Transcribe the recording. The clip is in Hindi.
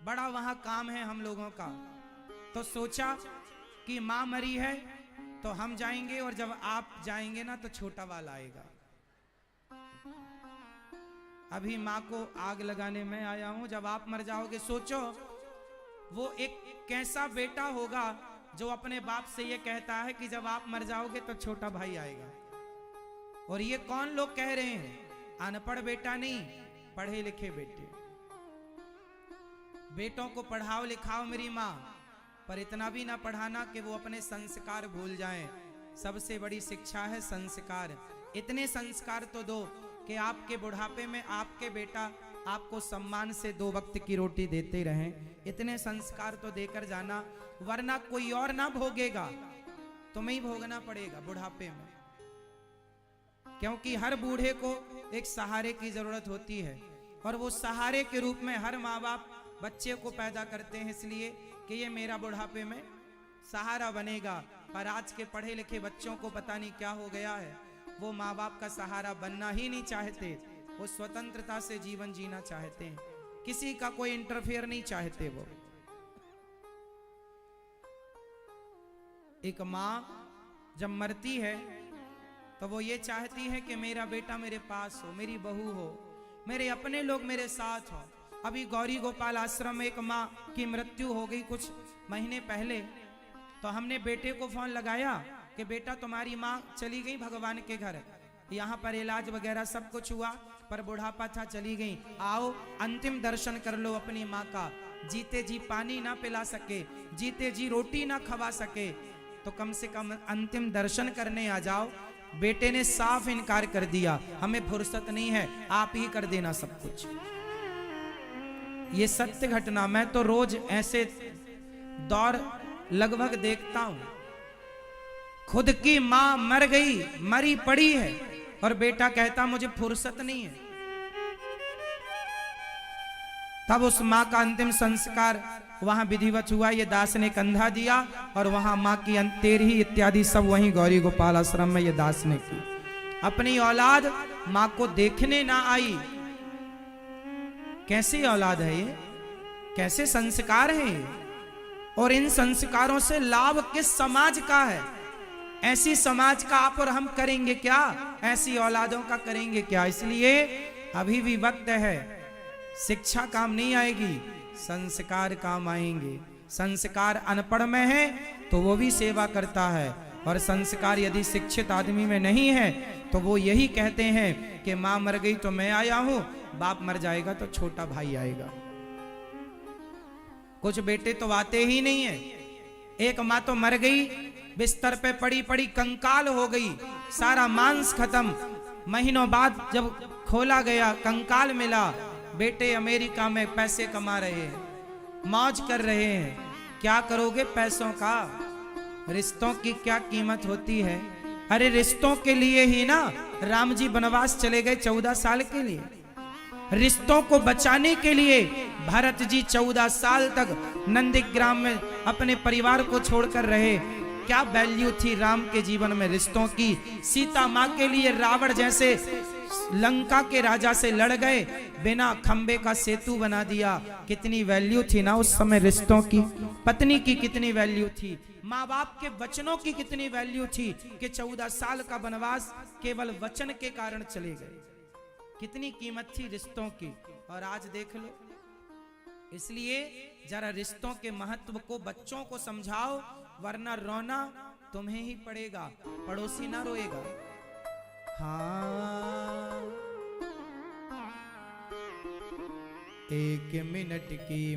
बड़ा वहां काम है हम लोगों का। तो सोचा कि माँ मरी है तो हम जाएंगे, और जब आप जाएंगे ना तो छोटा वाला आएगा। अभी माँ को आग लगाने में आया हूं। जब आप मर जाओगे, सोचो वो एक कैसा बेटा होगा जो अपने बाप से ये कहता है कि जब आप मर जाओगे तो छोटा भाई आएगा। और ये कौन लोग कह रहे हैं? अनपढ़ बेटा नहीं, पढ़े लिखे बेटे। बेटों को पढ़ाओ लिखाओ मेरी माँ, पर इतना भी ना पढ़ाना कि वो अपने संस्कार भूल जाएं। सबसे बड़ी शिक्षा है संस्कार। इतने संस्कार तो दो कि आपके बुढ़ापे में आपके बेटा आपको सम्मान से 2 वक्त की रोटी देते रहें। इतने संस्कार तो देकर जाना, वरना कोई और ना भोगेगा, तुम्हें ही भोगना पड़ेगा बुढ़ापे में। क्योंकि हर बूढ़े को एक सहारे की जरूरत होती है, और वो सहारे के रूप में हर माँ बाप बच्चे को पैदा करते हैं इसलिए कि ये मेरा बुढ़ापे में सहारा बनेगा। पर आज के पढ़े लिखे बच्चों को पता नहीं क्या हो गया है, वो माँ बाप का सहारा बनना ही नहीं चाहते। वो स्वतंत्रता से जीवन जीना चाहते हैं, किसी का कोई इंटरफेयर नहीं चाहते। वो एक माँ जब मरती है तो वो ये चाहती है कि मेरा बेटा मेरे पास हो, मेरी बहू हो, मेरे अपने लोग मेरे साथ हो। अभी गौरी गोपाल आश्रम में एक माँ की मृत्यु हो गई कुछ महीने पहले, तो हमने बेटे को फोन लगाया कि बेटा तुम्हारी माँ चली गई भगवान के घर, यहाँ पर इलाज वगैरह सब कुछ हुआ, पर बुढ़ापा था, चली गई। आओ अंतिम दर्शन कर लो अपनी माँ का। जीते जी पानी ना पिला सके, जीते जी रोटी ना खवा सके, तो कम से कम अंतिम दर्शन करने आ जाओ। बेटे ने साफ इनकार कर दिया, हमें फुर्सत नहीं है, आप ही कर देना सब कुछ। ये सत्य घटना, मैं तो रोज ऐसे दौर लगभग देखता हूं। खुद की मां मर गई, मरी पड़ी है, और बेटा कहता मुझे फुर्सत नहीं है। तब उस मां का अंतिम संस्कार वहां विधिवत हुआ। ये दास ने कंधा दिया और वहां मां की तेरही इत्यादि सब वहीं गौरी गोपाल आश्रम में ये दास ने की। अपनी औलाद मां को देखने ना आई। कैसी औलाद है ये, कैसे संस्कार है ये, और इन संस्कारों से लाभ किस समाज का है? ऐसी समाज का आप और हम करेंगे क्या? ऐसी औलादों का करेंगे क्या? इसलिए अभी भी वक्त है। शिक्षा काम नहीं आएगी, संस्कार काम आएंगे। संस्कार अनपढ़ में है तो वो भी सेवा करता है, और संस्कार यदि शिक्षित आदमी में नहीं है तो वो यही कहते हैं कि मां मर गई तो मैं आया हूं, बाप मर जाएगा तो छोटा भाई आएगा। कुछ बेटे तो आते ही नहीं है। एक मां तो मर गई, बिस्तर पे पड़ी पड़ी कंकाल हो गई, सारा मांस खत्म। महीनों बाद जब खोला गया, कंकाल मिला। बेटे अमेरिका में पैसे कमा रहे हैं, मौज कर रहे हैं। क्या करोगे पैसों का? रिश्तों की क्या कीमत होती है? अरे रिश्तों के लिए ही ना राम जी वनवास चले गए 14 साल के लिए। रिश्तों को बचाने के लिए भरत जी 14 साल तक नंदीग्राम में अपने परिवार को छोड़कर रहे। क्या वैल्यू थी राम के जीवन में रिश्तों की? सीता माँ के लिए रावण जैसे लंका के राजा से लड़ गए, बिना खंबे का सेतु बना दिया। कितनी वैल्यू थी ना उस समय रिश्तों की। पत्नी की कितनी वैल्यू थी, माँ बाप के वचनों की कितनी वैल्यू थी कि 14 साल का वनवास केवल वचन के कारण चले गए। कितनी कीमत थी रिश्तों की, और आज देख लो। इसलिए जरा रिश्तों के महत्व को बच्चों को समझाओ, वरना रोना तुम्हें ही पड़ेगा, पड़ोसी ना रोएगा। हाँ, 1 मिनट की